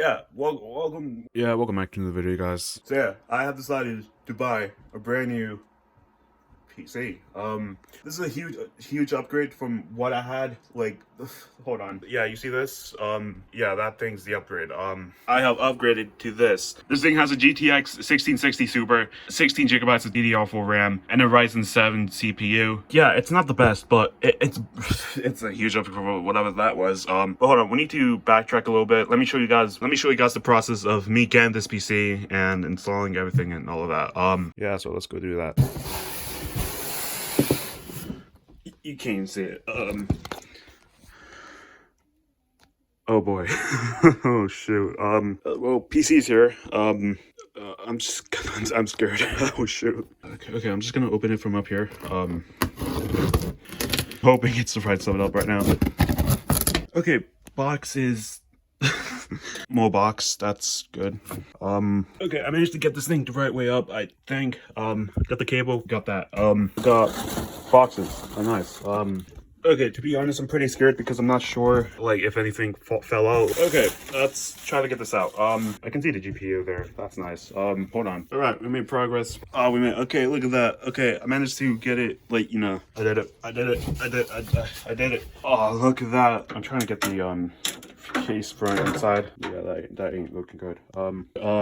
yeah, welcome. Yeah, welcome back to the video, guys. So yeah, I have decided to buy a brand new PC. This is a huge upgrade from what I had. Like, hold on. Yeah, you see this? Yeah, that thing's the upgrade. I have upgraded to this. This thing has a GTX 1660 Super, 16 gigabytes of DDR4 RAM, and a Ryzen 7 CPU. Yeah, it's not the best, but it's a huge upgrade from whatever that was. But hold on, we need to backtrack a little bit. Let me show you guys the process of me getting this PC and installing everything and all of that. Yeah, so let's go do that. You can't even see it. Oh boy. Oh shoot. Well, PC's here. I'm scared. Oh shoot. Okay, I'm just gonna open it from up here. Hoping it's the right side up right now. Okay, box is more box, that's good. Okay, I managed to get this thing the right way up, I think. Got the cable, got that. Got boxes. Oh, nice. Okay, to be honest, I'm pretty scared because I'm not sure, like, if anything fell out. Okay, let's try to get this out. I can see the GPU there. That's nice. Hold on. All right, we made progress. Oh, we made, okay, look at that. Okay, I managed to get it, like, you know, I did it. Oh, look at that. I'm trying to get the, case front inside. Yeah, that ain't looking good. You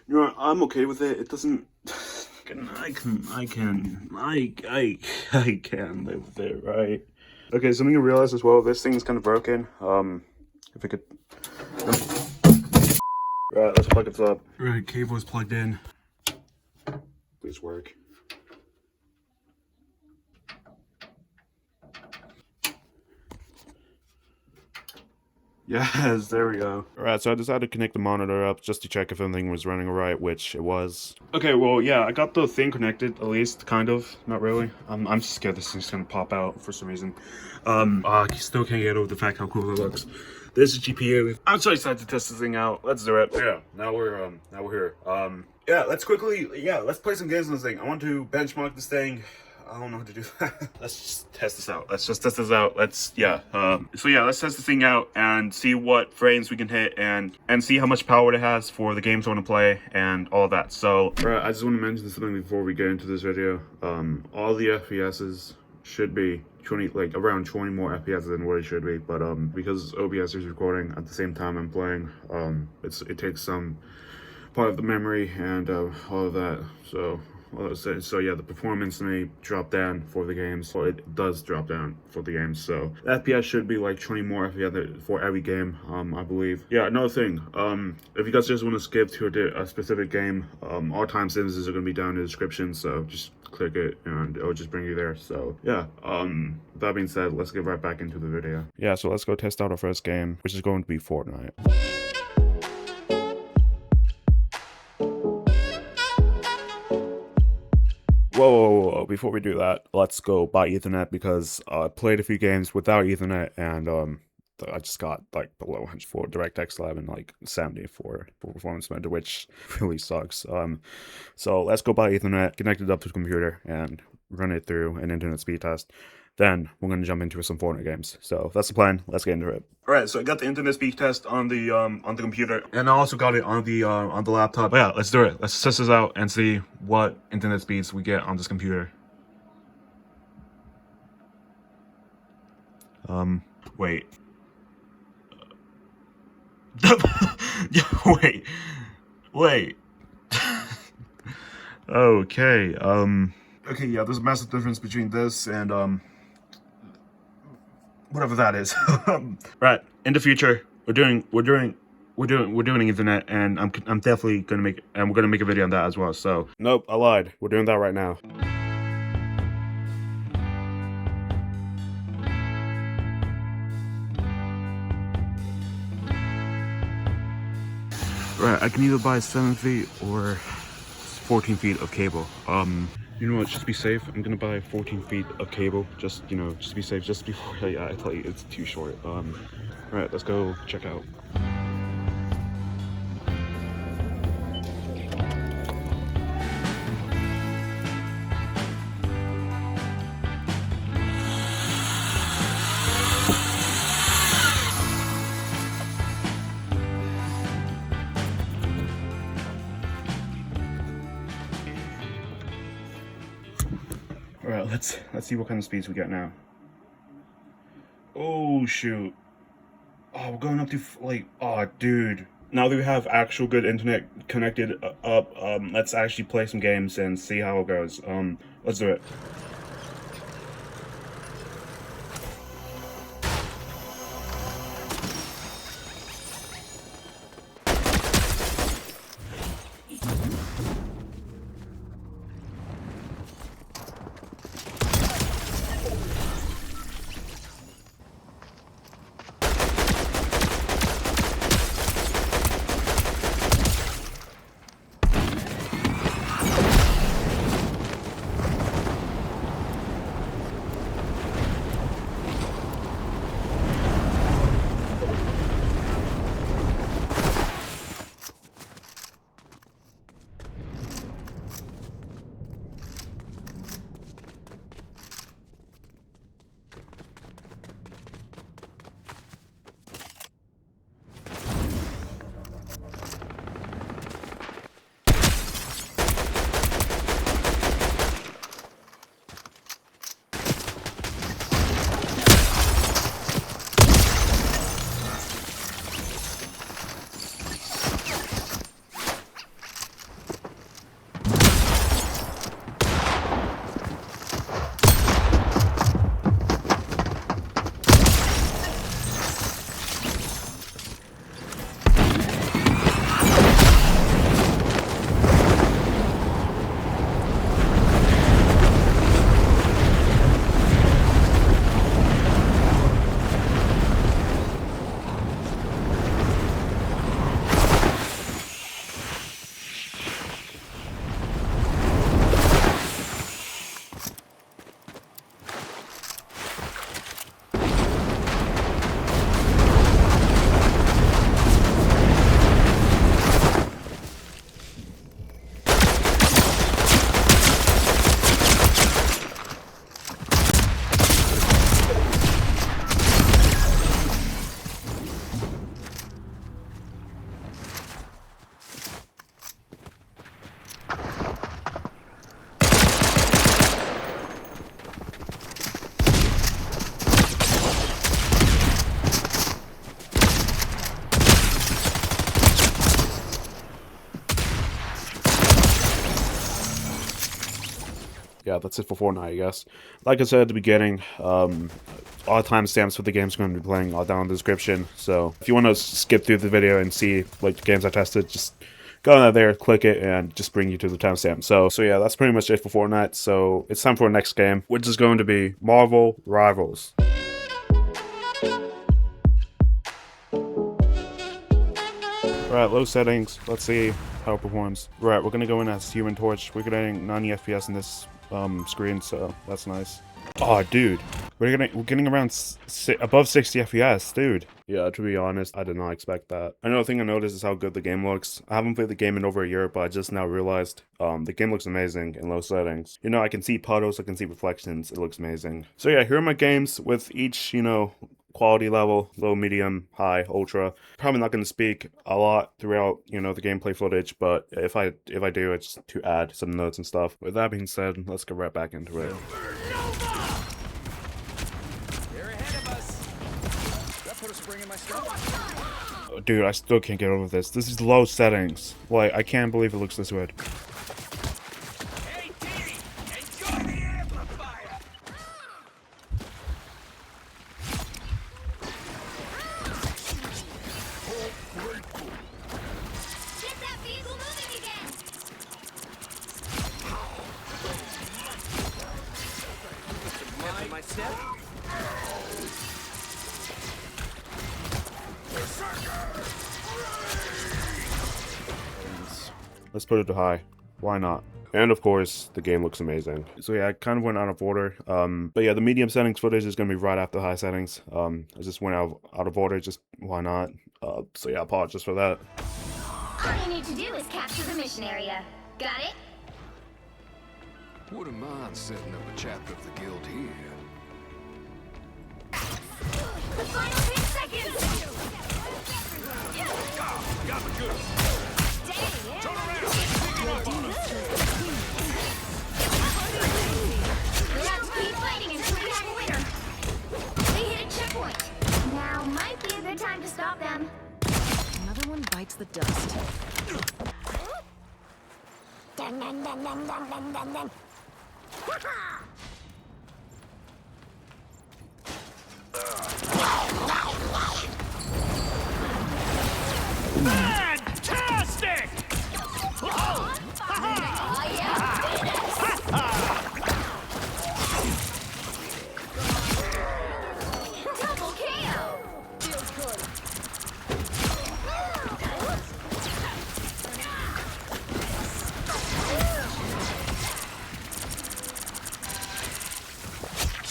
know what, I'm okay with it. It doesn't, I can live with it, right? Okay, something you realize as well, this thing's kind of broken. If it could, right, let's plug it up. Right, cable is plugged in. Please work. Yes, there we go. Alright, so I decided to connect the monitor up just to check if everything was running alright, which it was. Okay, well, yeah, I got the thing connected, at least, kind of. Not really. I'm just scared this thing's gonna pop out for some reason. I still can't get over the fact how cool it looks. This is GPU. I'm so excited to test this thing out. Let's do it. Yeah, now we're here. Yeah, let's play some games on this thing. I want to benchmark this thing. I don't know how to do that. Let's just test this out. Let's test this thing out and see what frames we can hit and see how much power it has for the games I want to play and all of that. So, right, I just want to mention something before we get into this video. All the FPSs should be 20, like around 20 more FPS than what it should be, but because OBS is recording at the same time I'm playing, it takes some part of the memory and all of that. So yeah, the performance may drop down for the games, or it does drop down for the games. So the FPS should be like 20 more FPS for every game, I believe. Yeah, another thing, if you guys just want to skip to a specific game, all time sentences are going to be down in the description, so just click it and it'll just bring you there. So yeah, that being said, let's get right back into the video. Yeah, so let's go test out our first game, which is going to be Fortnite. Whoa, before we do that, let's go buy Ethernet because I played a few games without Ethernet and I just got like below 100 for DirectX 11, like 70 for performance mode, which really sucks. So let's go buy Ethernet, connect it up to the computer and run it through an internet speed test. Then we're going to jump into some Fortnite games. So that's the plan. Let's get into it. All right, so I got the internet speed test on the computer, and I also got it on the laptop. But yeah, let's do it. Let's test this out and see what internet speeds we get on this computer. Wait. Wait. Okay. Okay, yeah, there's a massive difference between this and whatever that is. Right, in the future, we're doing Ethernet, and I'm definitely gonna make, and we're gonna make a video on that as well. So nope, I lied. We're doing that right now. Right, I can either buy 7 feet or 14 feet of cable. You know what, just be safe, I'm gonna buy 14 feet of cable, just, you know, just be safe, just before I tell you it's too short. Alright, let's go check out. let's see what kind of speeds we get now. Oh shoot. Oh, we're going up to like, oh dude. Now that we have actual good internet connected up, let's actually play some games and see how it goes. Let's do it. Yeah, that's it for Fortnite, I guess. Like I said at the beginning, all timestamps for the games I'm going to be playing are down in the description. So if you want to skip through the video and see like the games I tested, just go down there, click it, and just bring you to the timestamp. So yeah, that's pretty much it for Fortnite. So it's time for our next game, which is going to be Marvel Rivals. Alright, low settings. Let's see how it performs. Right, we're gonna go in as Human Torch. We're getting 90 FPS in this screen, so that's nice. Oh, dude, we're getting around above 60 FPS, dude. Yeah, to be honest, I did not expect that. Another thing I noticed is how good the game looks. I haven't played the game in over a year, but I just now realized the game looks amazing in low settings. You know, I can see puddles, I can see reflections. It looks amazing. So yeah, here are my games with each, you know, quality level: low, medium, high, ultra. Probably not going to speak a lot throughout, you know, the gameplay footage, but if I do, it's to add some notes and stuff. With that being said, let's get right back into it. Oh, dude, I still can't get over this. This is low settings. Like, I can't believe it looks this good. Let's put it to high. Why not? And of course, the game looks amazing. So yeah, I kind of went out of order. But yeah, the medium settings footage is going to be right after high settings. I just went out of order, just why not? So yeah, apologies for that. All you need to do is capture the mission area. Got it? Wouldn't mind setting up a chapter of the guild here. The final 10 seconds! Got the goods. Turn around. time to stop them. Another one bites the dust. Dun, dun, dun, dun, dun, dun, dun, dun. Fantastic! Oh, yeah, double KO. Feels good.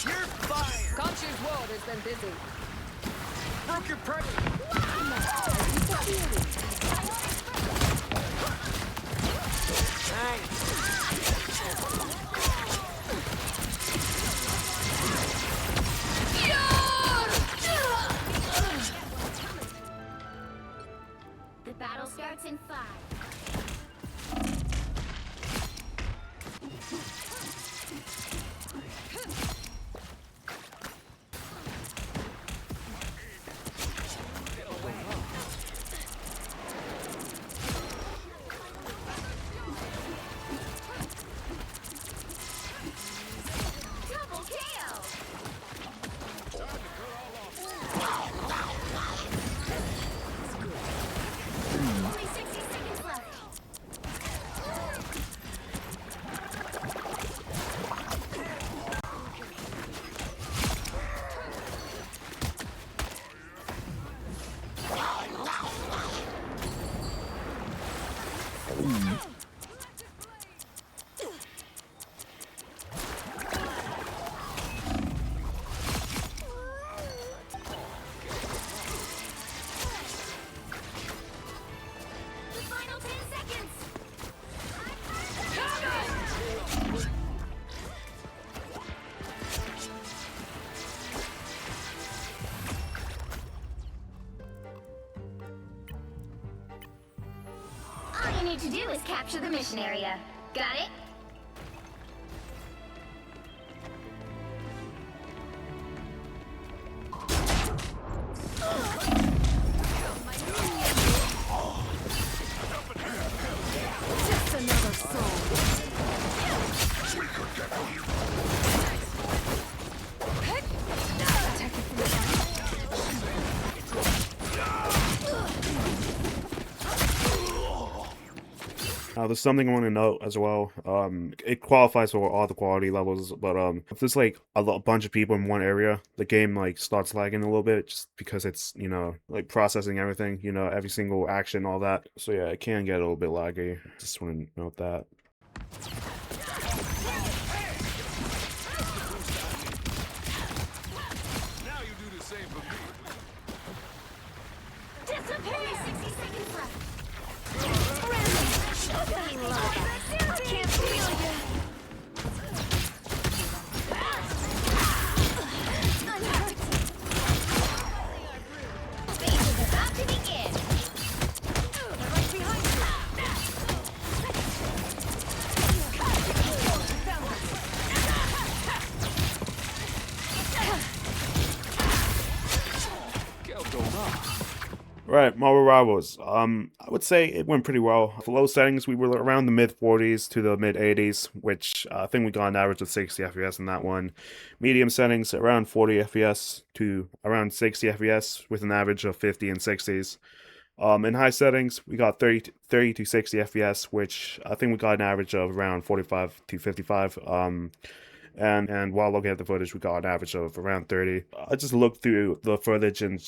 You're fired! Conscious world has been busy. Broke your pregnant! The battle starts in 5. Double KO. Only 60 seconds left. The final 10 seconds. All you need to do is capture the mission area. Got it? Just another soul. Attack it from behind. There's something I want to note as well. It qualifies for all the quality levels, but if there's like a bunch of people in one area, the game like starts lagging a little bit just because it's, you know, like processing everything, you know, every single action, all that. So yeah, it can get a little bit laggy. Just want to note that. Now you do the same for me. Disappear! 60 seconds left. I can't feel you. Phase is about to begin. They're right behind you. Right, Marvel Rivals. I would say it went pretty well. For low settings, we were around the mid 40s to the mid 80s, which I think we got an average of 60 FPS in that one. Medium settings, around 40 FPS to around 60 FPS with an average of 50 and 60s. In high settings, we got 30 to 60 FPS, which I think we got an average of around 45 to 55. And while looking at the footage, we got an average of around 30. I just looked through the footage and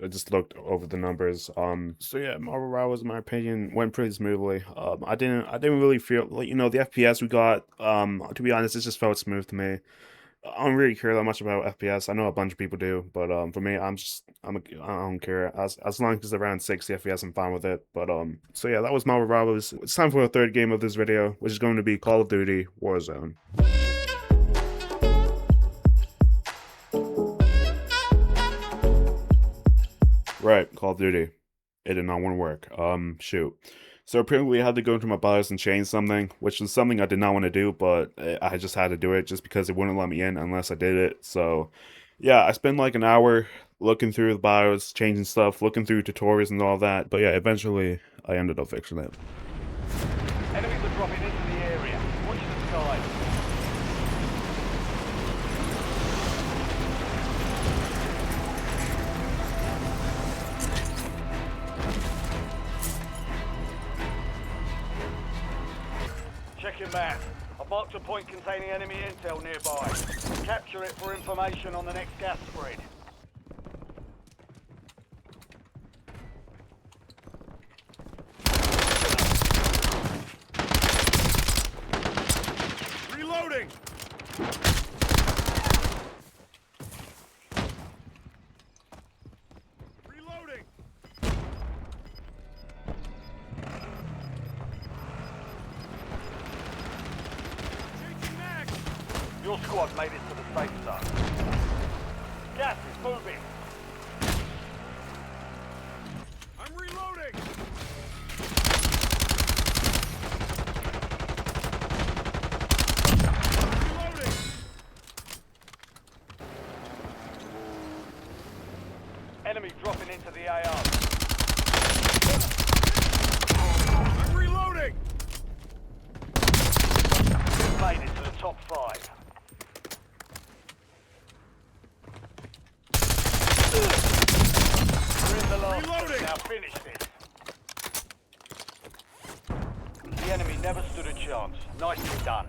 I just looked over the numbers. So yeah, Marvel Rivals, in my opinion, went pretty smoothly. I didn't really feel like, you know, the FPS we got. To be honest, it just felt smooth to me. I don't really care that much about FPS. I know a bunch of people do, but for me, I don't care. As long as it's around 60 FPS, I'm fine with it. But so yeah, that was Marvel Rivals. It's time for the third game of this video, which is going to be Call of Duty Warzone. Right, Call of Duty. It did not want to work. Shoot. So apparently I had to go into my BIOS and change something, which is something I did not want to do, but I just had to do it just because it wouldn't let me in unless I did it. So yeah, I spent like an hour looking through the BIOS, changing stuff, looking through tutorials and all that. But yeah, eventually I ended up fixing it. Enemies are dropping into the area. Watch the sky. Check your map. I've marked a point containing enemy intel nearby. Capture it for information on the next gas spread. Reloading! Reloading! Changing mag! Your squad made it to the safe zone. Gas is moving. I'm reloading! Reloading! Enemy dropping into the AR. I'm reloading! Made it to the top 5. We're in the last. Reloading! Now finish this. The enemy never stood a chance. Nicely done.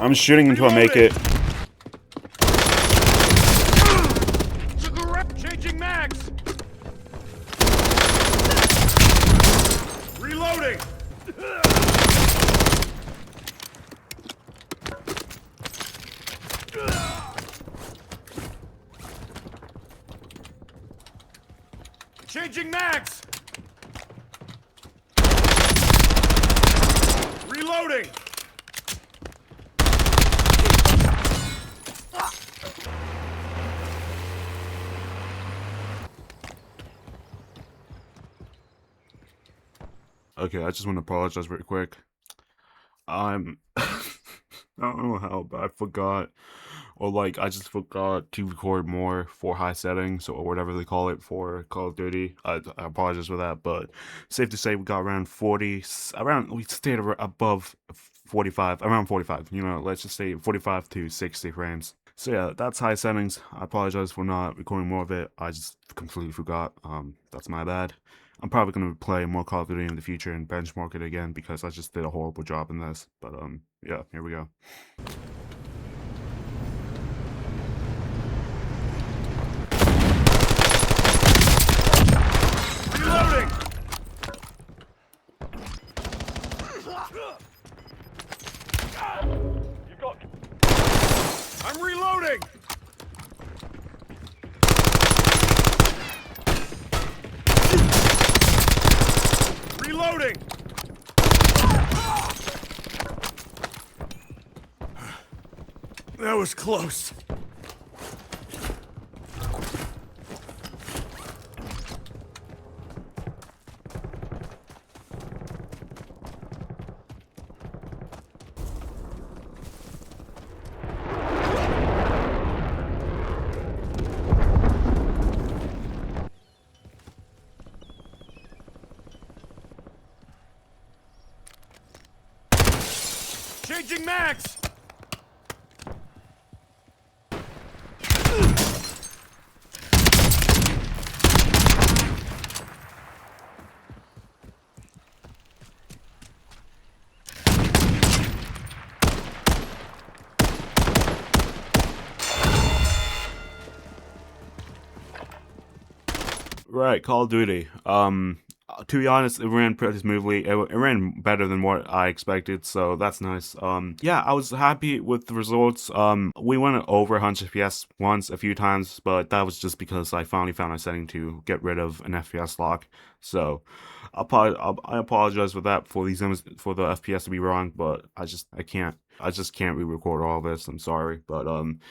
I'm shooting until I make it. Changing mags! Reloading! Changing mags! Reloading! Okay, I just want to apologize very quick. I don't know how, but I forgot, or like I just forgot to record more for high settings or whatever they call it for Call of Duty. I apologize for that, but safe to say we got around 40, we stayed above 45, around 45. You know, let's just say 45 to 60 frames. So yeah, that's high settings. I apologize for not recording more of it. I just completely forgot. That's my bad. I'm probably going to play more Call of Duty in the future and benchmark it again because I just did a horrible job in this. But yeah, here we go. Reloading! You got... I'm reloading! Reloading! That was close. Changing mags! Right, Call of Duty. to be honest, it ran pretty smoothly. It ran better than what I expected, so that's nice. Yeah, I was happy with the results. We went over 100 FPS once a few times, but that was just because I finally found a setting to get rid of an FPS lock. So I apologize for that, for for the FPS to be wrong, but I just can't re-record all of this. I'm sorry, but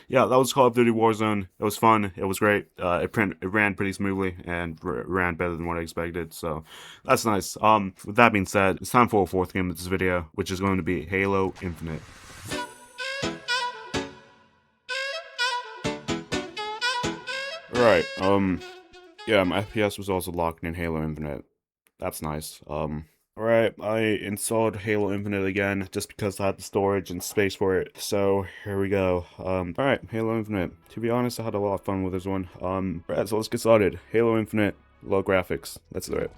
yeah, that was Call of Duty Warzone. It was fun. It was great. It ran pretty smoothly and ran better than what I expected. So that's nice. With that being said, it's time for a fourth game of this video, which is going to be Halo Infinite. Alright, yeah, my FPS was also locked in Halo Infinite. That's nice. Alright, I installed Halo Infinite again, just because I had the storage and space for it, so here we go. Alright, Halo Infinite. To be honest, I had a lot of fun with this one. Alright, so let's get started. Halo Infinite, low graphics. Let's do it.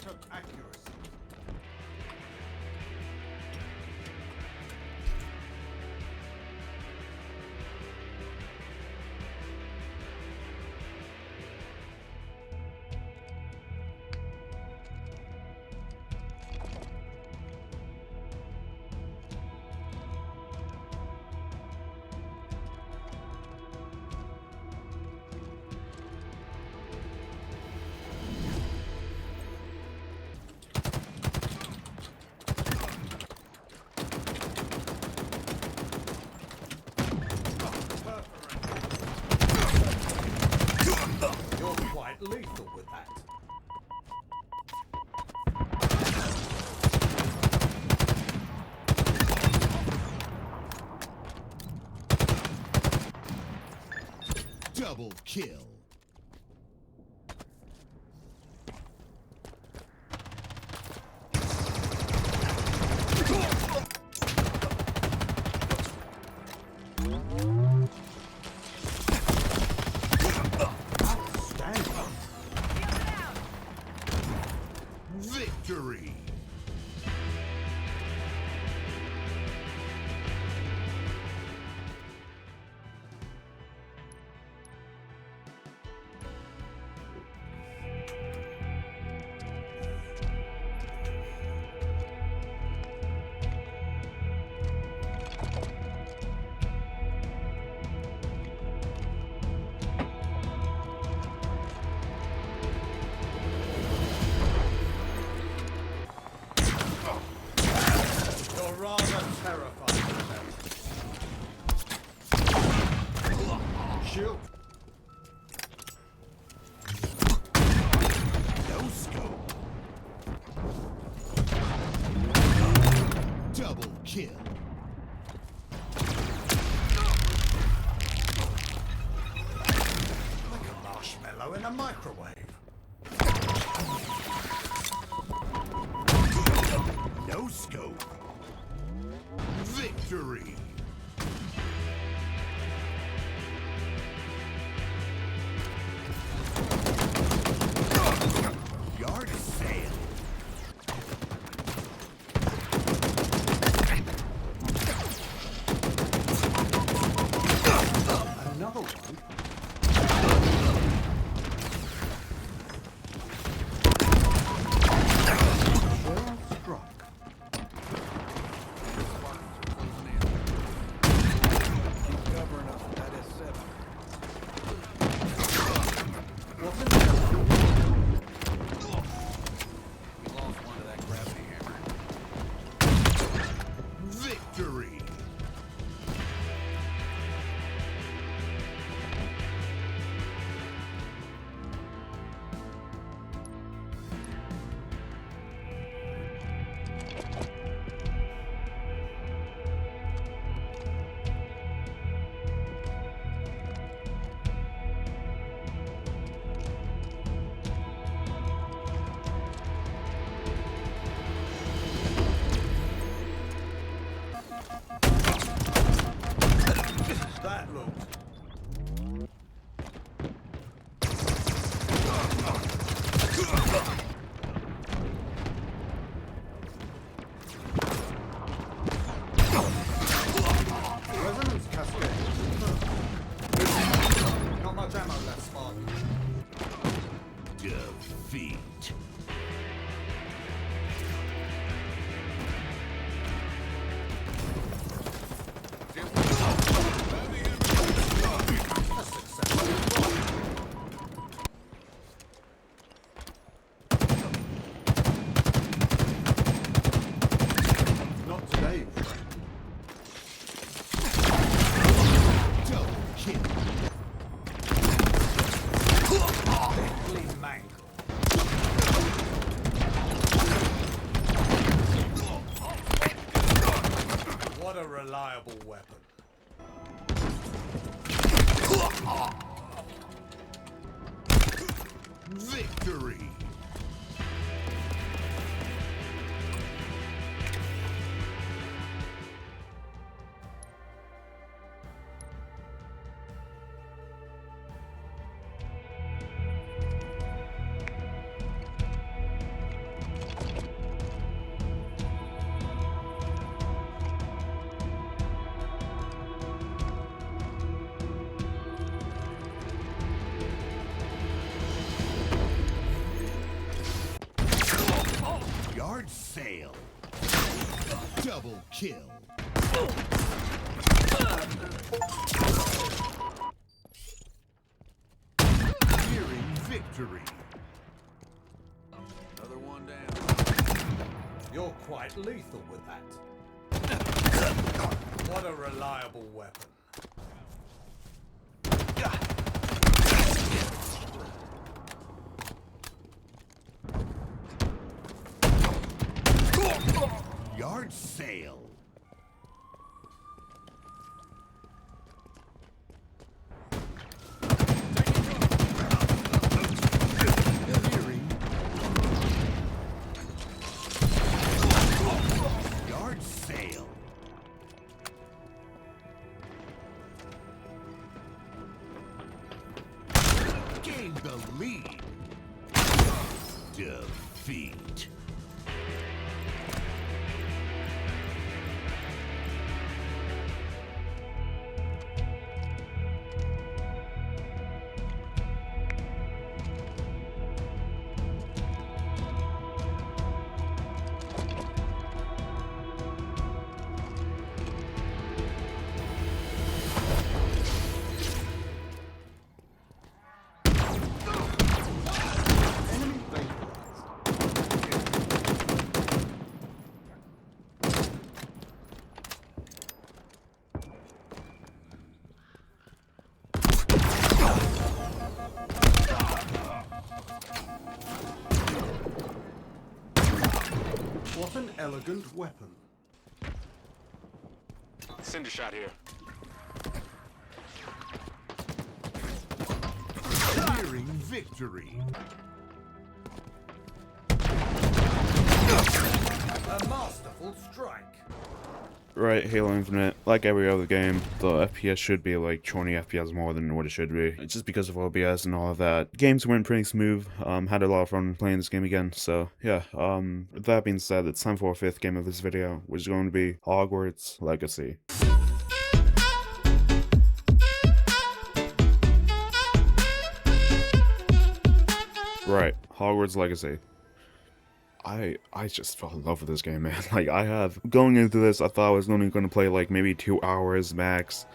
Of accuracy. Lethal with that. Double kill. Victory! Rather terrifying. Shield. No scope. Double kill. Like a marshmallow in a microwave. No scope. Victory! Yard sail. Another one. Well struck. reliable weapon. Victory! Yard sale. Double kill. Nearing victory. Another one down. You're quite lethal with that. What a reliable weapon. Yard sale. Clearing. Yard sale. Gain the lead. Defeat. What an elegant weapon. Cinder shot here. Clearing victory. A masterful strike. Right, Halo Infinite, like every other game, the FPS should be like 20 FPS more than what it should be. It's just because of OBS and all of that. Games went pretty smooth, had a lot of fun playing this game again, so yeah, with that being said, it's time for our 5th game of this video, which is going to be Hogwarts Legacy. Right, Hogwarts Legacy. I just fell in love with this game, man. Like, going into this, I thought I was only going to play like maybe 2 hours max.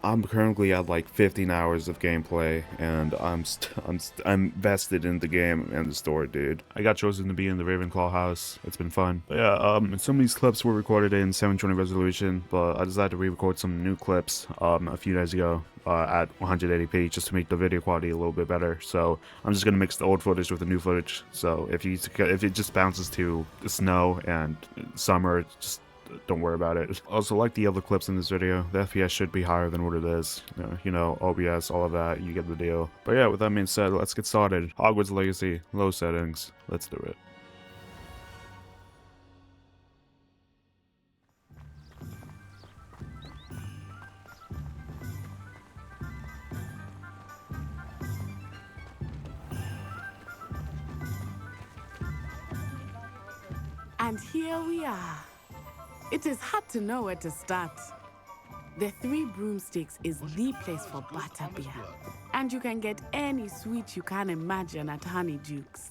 I'm currently at like 15 hours of gameplay, and I'm vested in the game and the story, dude. I got chosen to be in the Ravenclaw house. It's been fun. But yeah, some of these clips were recorded in 720 resolution, but I decided to re-record some new clips a few days ago at 180p just to make the video quality a little bit better. So I'm just gonna mix the old footage with the new footage. So if it just bounces to snow and summer, just don't worry about it. Also, like the other clips in this video, the FPS should be higher than what it is. You know, OBS, all of that, you get the deal. But yeah, with that being said, let's get started. Hogwarts Legacy, low settings. Let's do it. And here we are. It is hard to know where to start. The Three Broomsticks is the place for butterbeer. And you can get any sweet you can imagine at Honeyduke's.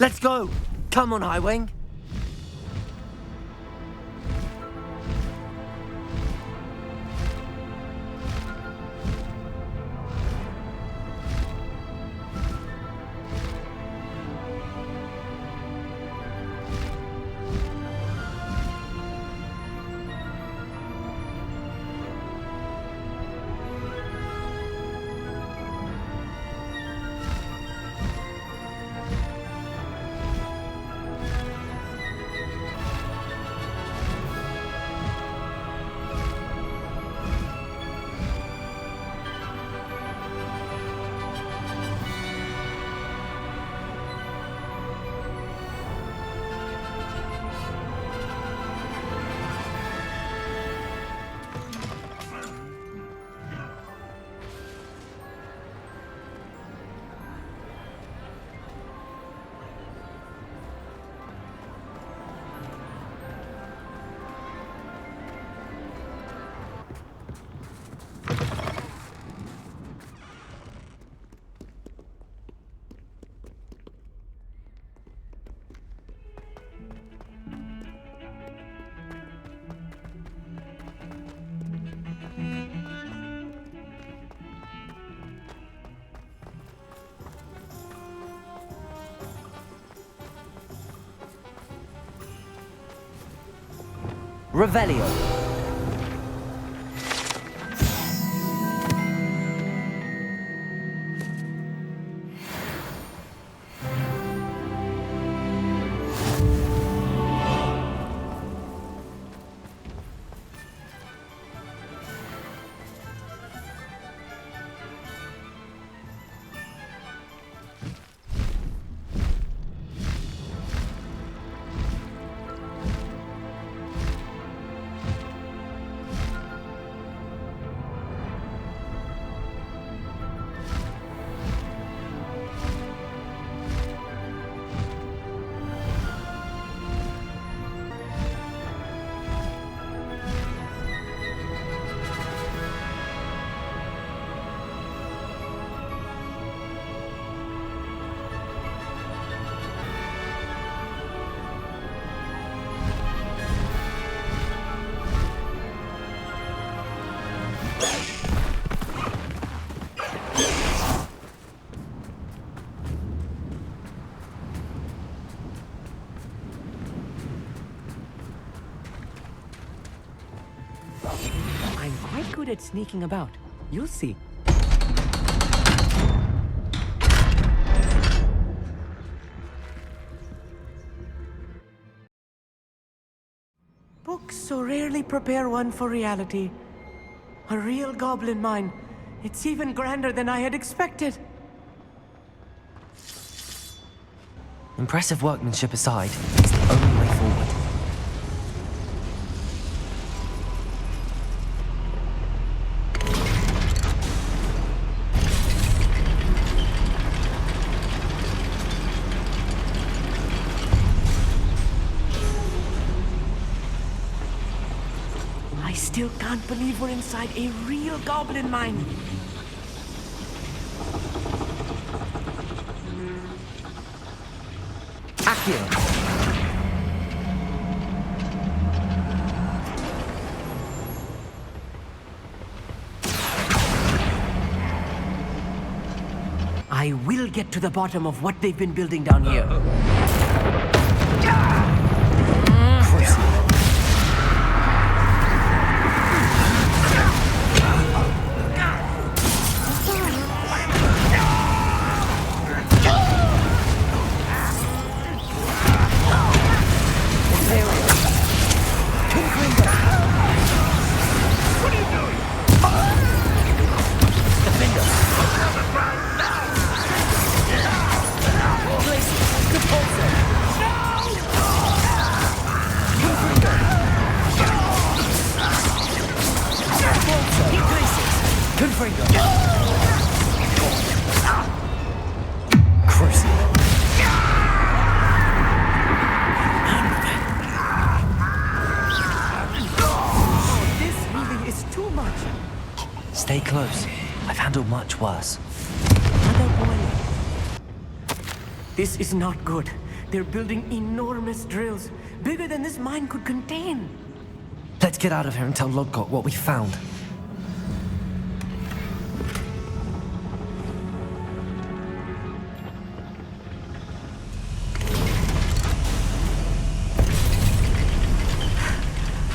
Let's go! Come on, Highwing. Revelio. I'm quite good at sneaking about. You'll see. Books so rarely prepare one for reality. A real goblin mine. It's even grander than I had expected. Impressive workmanship aside, it's the only way forward. I still can't believe we're inside a real goblin mine. Accio. I will get to the bottom of what they've been building down here. Stay close. I've handled much worse. Another boiler. This is not good. They're building enormous drills, bigger than this mine could contain. Let's get out of here and tell Lodgott what we found.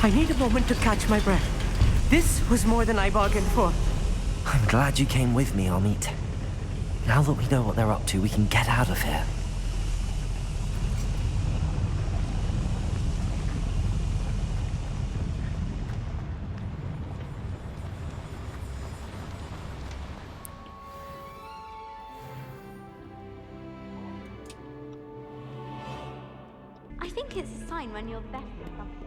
I need a moment to catch my breath. This was more than I bargained for. I'm glad you came with me, Amit. Now that we know what they're up to, we can get out of here. I think it's a sign when you're the best at something.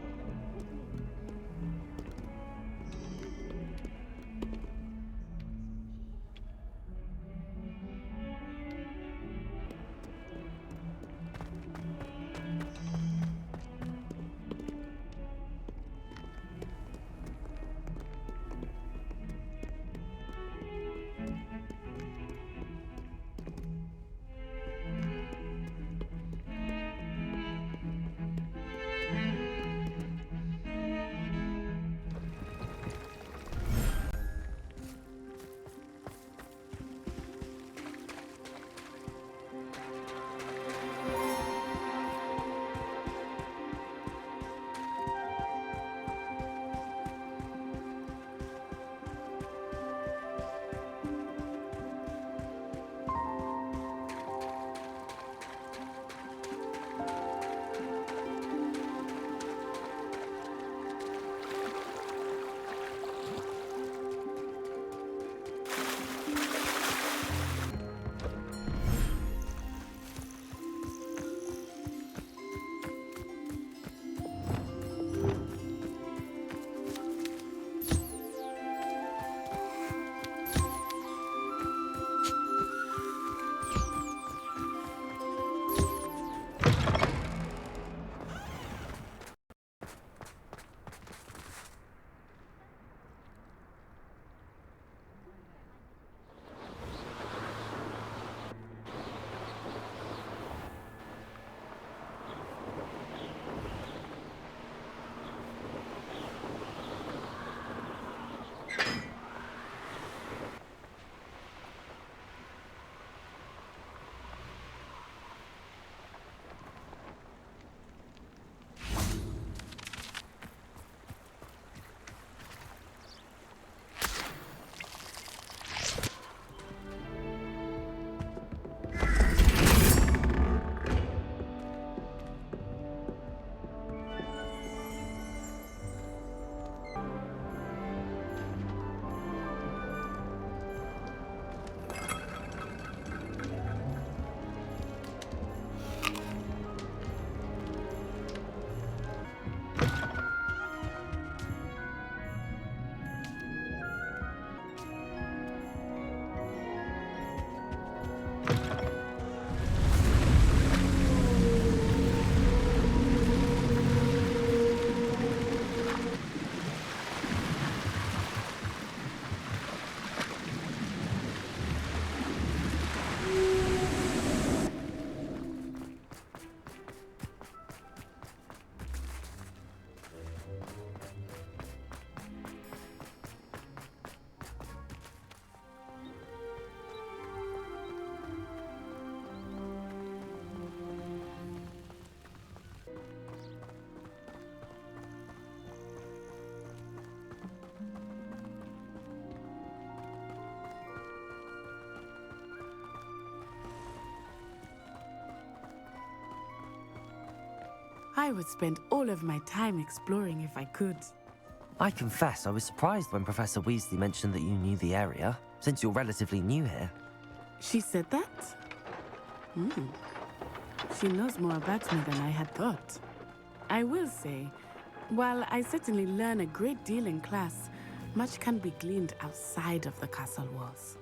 I would spend all of my time exploring if I could. I confess I was surprised when Professor Weasley mentioned that you knew the area, since you're relatively new here. She said that? She knows more about me than I had thought. I will say, while I certainly learn a great deal in class, much can be gleaned outside of the castle walls.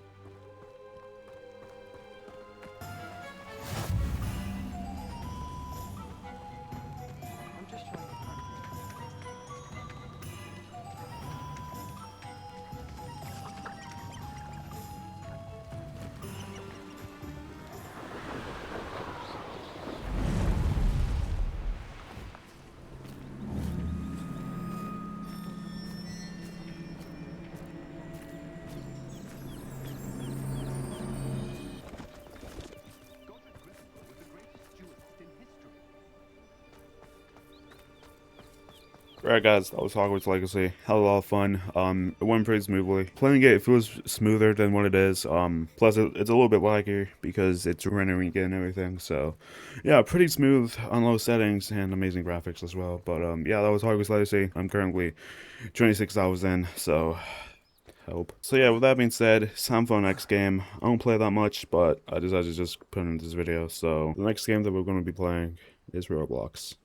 Alright guys, that was Hogwarts Legacy. Had a lot of fun. It went pretty smoothly. Playing it feels smoother than what it is. Plus it's a little bit laggy because it's rendering and everything. So yeah, pretty smooth on low settings and amazing graphics as well. But yeah, that was Hogwarts Legacy. I'm currently 26 hours in, so help. So yeah, with that being said, it's time for our next game. I don't play that much, but I decided to just put it in this video. So the next game that we're going to be playing is Roblox.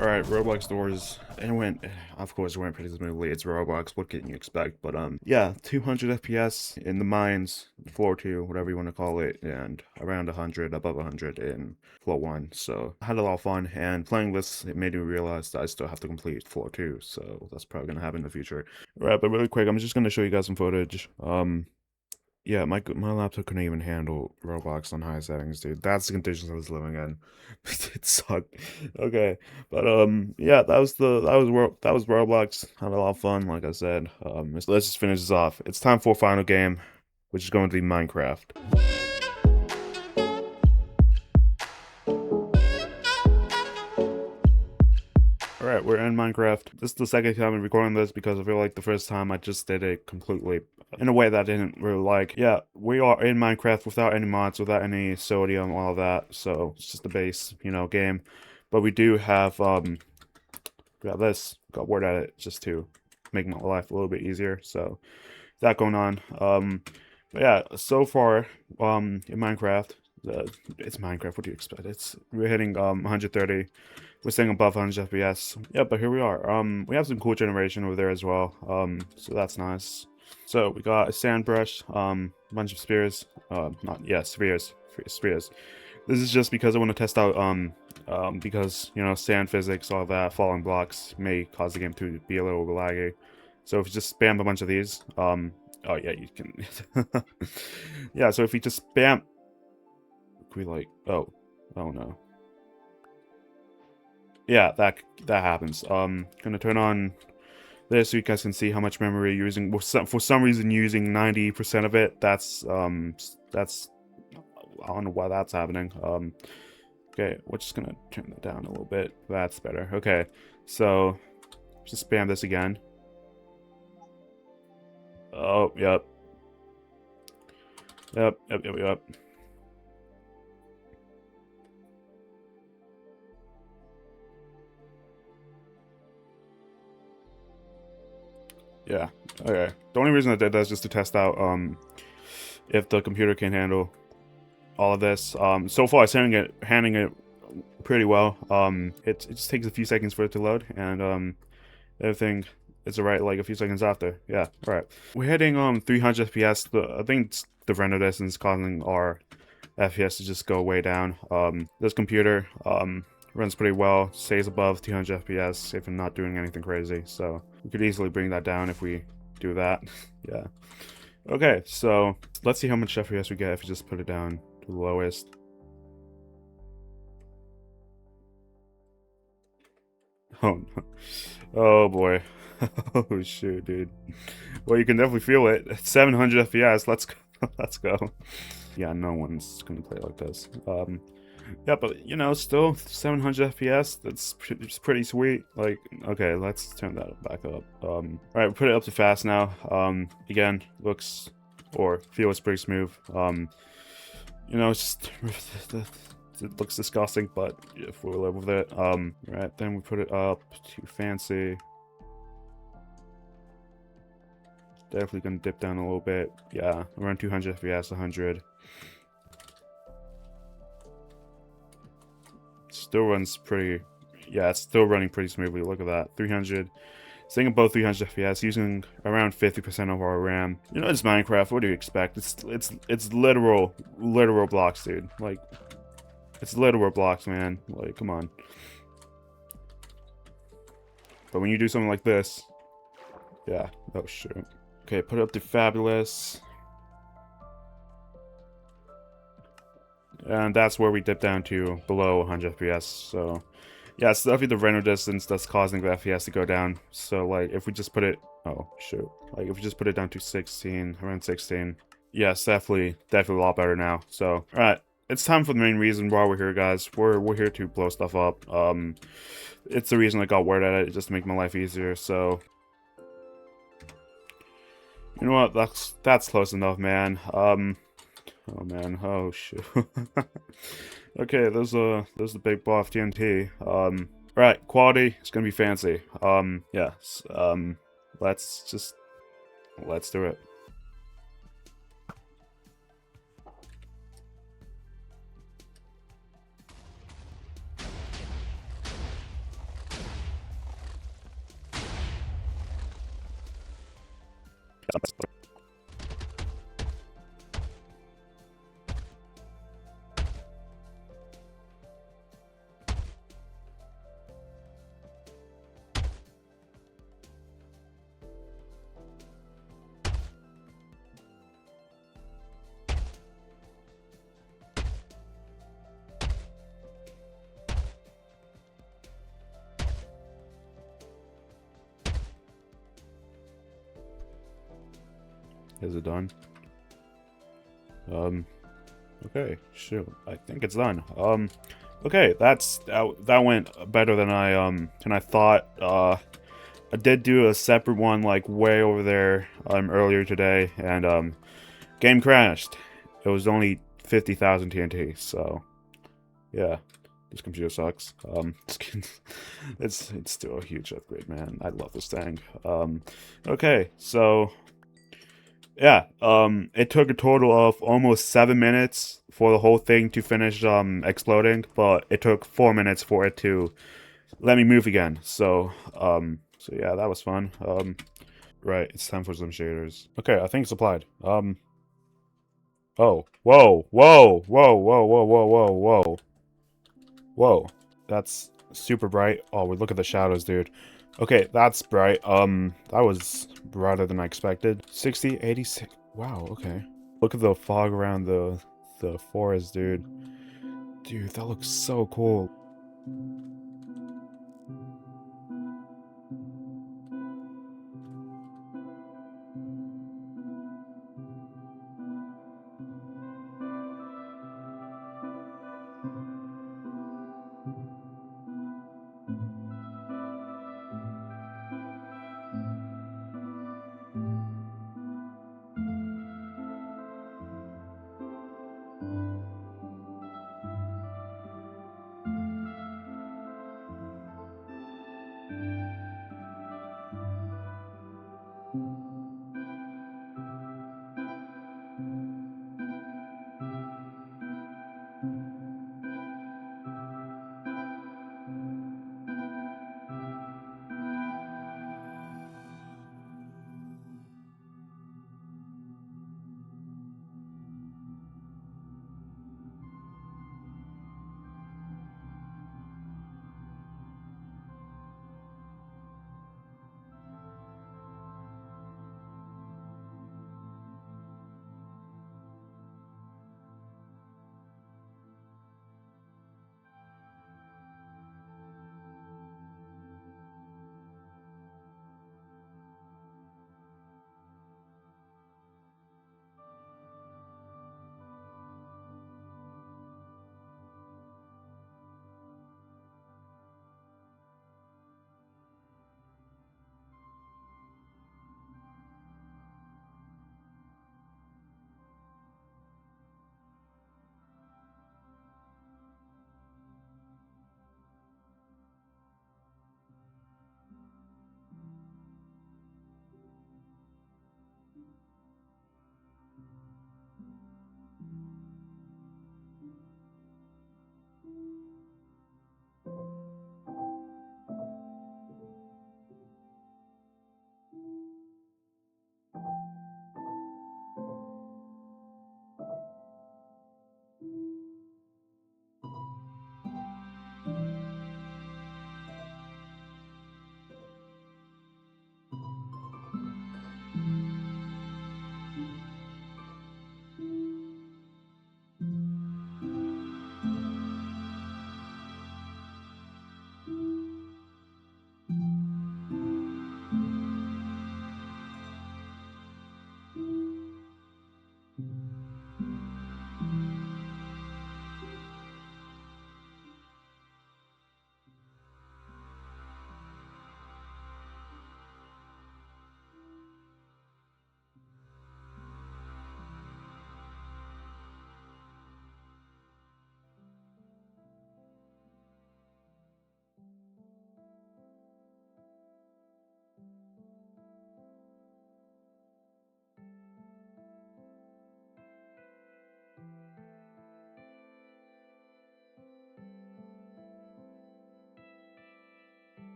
Alright, Roblox doors. It went, of course, it went pretty smoothly. It's Roblox, what can you expect? But, yeah, 200 FPS in the mines, floor 2, whatever you want to call it, and around 100, above 100 in floor 1. So, I had a lot of fun, and playing this, it made me realize that I still have to complete floor 2, so that's probably going to happen in the future. Alright, but really quick, I'm just going to show you guys some footage. Yeah, my laptop couldn't even handle Roblox on high settings, dude. That's the conditions I was living in. It sucked. Okay, but yeah, that was Roblox. Had a lot of fun, like I said. Let's just finish this off. It's time for a final game, which is going to be Minecraft. Alright, we're in Minecraft. This is the second time I'm recording this because I feel like the first time I just did it completely in a way that I didn't really like. Yeah, we are in Minecraft without any mods, without any sodium, all of that. So it's just the base, you know, game. But we do have, got this, got Word Edit just to make my life a little bit easier. So that going on. But yeah, so far, in Minecraft, it's Minecraft, what do you expect? We're hitting 130. We're staying above 100 FPS. Yeah, but here we are. We have some cool generation over there as well. So that's nice. So we got a sand brush, bunch of spears. Spheres. This is just because I want to test out, because, you know, sand physics, all that, falling blocks may cause the game to be a little laggy. So if you just spam a bunch of these, oh yeah, you can. Yeah, so if you just spam, we like, oh no. Yeah, that happens. Gonna turn on this so you guys can see how much memory you're using. For some reason, using 90% of it. That's I don't know why that's happening. Okay, we're just gonna turn that down a little bit. That's better. Okay, so just spam this again. Oh, yep. Yep. Yeah, okay. The only reason I did that is just to test out if the computer can handle all of this. So far it's handling it pretty well. It just takes a few seconds for it to load, and everything is alright like a few seconds after. Yeah, alright. We're hitting 300 FPS. I think the render distance causing our FPS to just go way down. This computer runs pretty well, stays above 200 FPS if I'm not doing anything crazy, so we could easily bring that down if we do that. Yeah. Okay, so let's see how much FPS we get if you just put it down to the lowest. Oh no. Oh boy. Oh shoot, dude. Well, you can definitely feel it. 700 FPS, let's go. Let's go. Yeah, no one's gonna play like this. Yeah, but you know, still 700 FPS. That's pretty sweet. Like, okay, let's turn that back up. All right, we put it up to fast now. Again, looks or feels pretty smooth. You know, it's just it looks disgusting, but if we'll live with it. Right, then we put it up to fancy. Definitely gonna dip down a little bit. Yeah, around 200 FPS, 100. Still runs pretty, yeah, it's still running pretty smoothly. Look at that, 300. Staying above 300 FPS, using around 50% of our RAM. You know, it's Minecraft. What do you expect? It's literal blocks, dude. Like, it's literal blocks, man. Like, come on. But when you do something like this, yeah. Oh shoot. Okay, put it up to fabulous. And that's where we dip down to below 100 FPS. So yeah, it's definitely the render distance that's causing the FPS to go down. So like if we just put it, oh shoot, like if we just put it down to 16, around 16, yeah, it's definitely a lot better now. So all right, it's time for the main reason why we're here, guys. We're here to blow stuff up. It's the reason I got Word Edit, just to make my life easier. So you know what, that's close enough, man. Oh man, oh shoot. Okay, there's the big buff TNT. Right, quality, it's gonna be fancy. Yes, let's do it. Is it done? Okay, shoot. I think it's done. Okay, that went better than I thought. I did do a separate one like way over there earlier today, and game crashed. It was only 50,000 TNT, so yeah. This computer sucks. It's still a huge upgrade, man. I love this thing. Okay, so yeah, it took a total of almost 7 minutes for the whole thing to finish exploding, but it took 4 minutes for it to let me move again. So so yeah, that was fun. Right, it's time for some shaders. Okay, I think it's applied. Oh, whoa, whoa, whoa, whoa, whoa, whoa, whoa, whoa. Whoa, that's super bright. Oh, look at the shadows, dude. Okay, that's bright. That was brighter than I expected. 60, 86. Wow, okay. Look at the fog around the forest, dude. Dude, that looks so cool.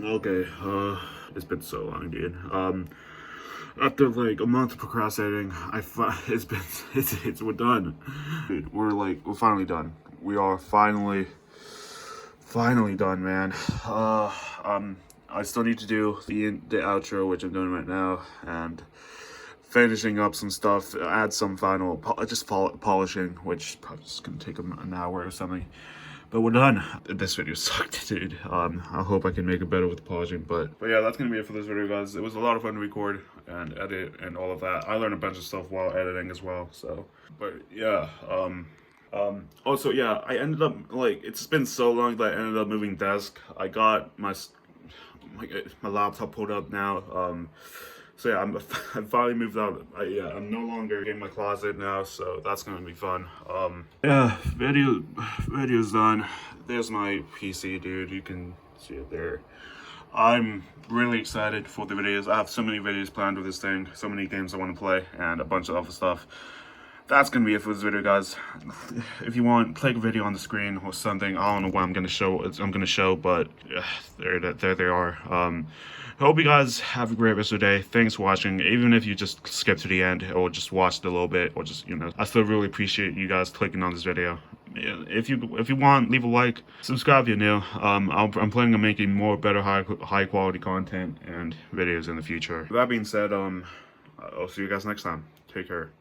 Okay, it's been so long, dude. After like a month of procrastinating, we're done. Dude, we're finally done. We are finally done, man. I still need to do the outro, which I'm doing right now, and finishing up some stuff, add some final, polishing, which probably just gonna take an hour or something. But we're done. This video sucked, dude. I hope I can make it better with the polishing, but yeah, that's gonna be it for this video, guys. It was a lot of fun to record and edit and all of that. I learned a bunch of stuff while editing as well, so. But yeah, also, yeah, I ended up, it's been so long that I ended up moving desk. I got my laptop pulled up now, so yeah, I finally moved out. I'm no longer in my closet now, so that's gonna be fun. Yeah, video's done. There's my PC, dude. You can see it there. I'm really excited for the videos. I have so many videos planned with this thing, so many games I want to play, and a bunch of other stuff. That's gonna be it for this video, guys. If you want, click a video on the screen or something. I don't know what I'm gonna show, but there they are. I hope you guys have a great rest of the day. Thanks for watching. Even if you just skip to the end or just watched a little bit, or just, I still really appreciate you guys clicking on this video. If you want, leave a like, subscribe if you're new. I'm planning on making more better high quality content and videos in the future. That being said, I'll see you guys next time. Take care.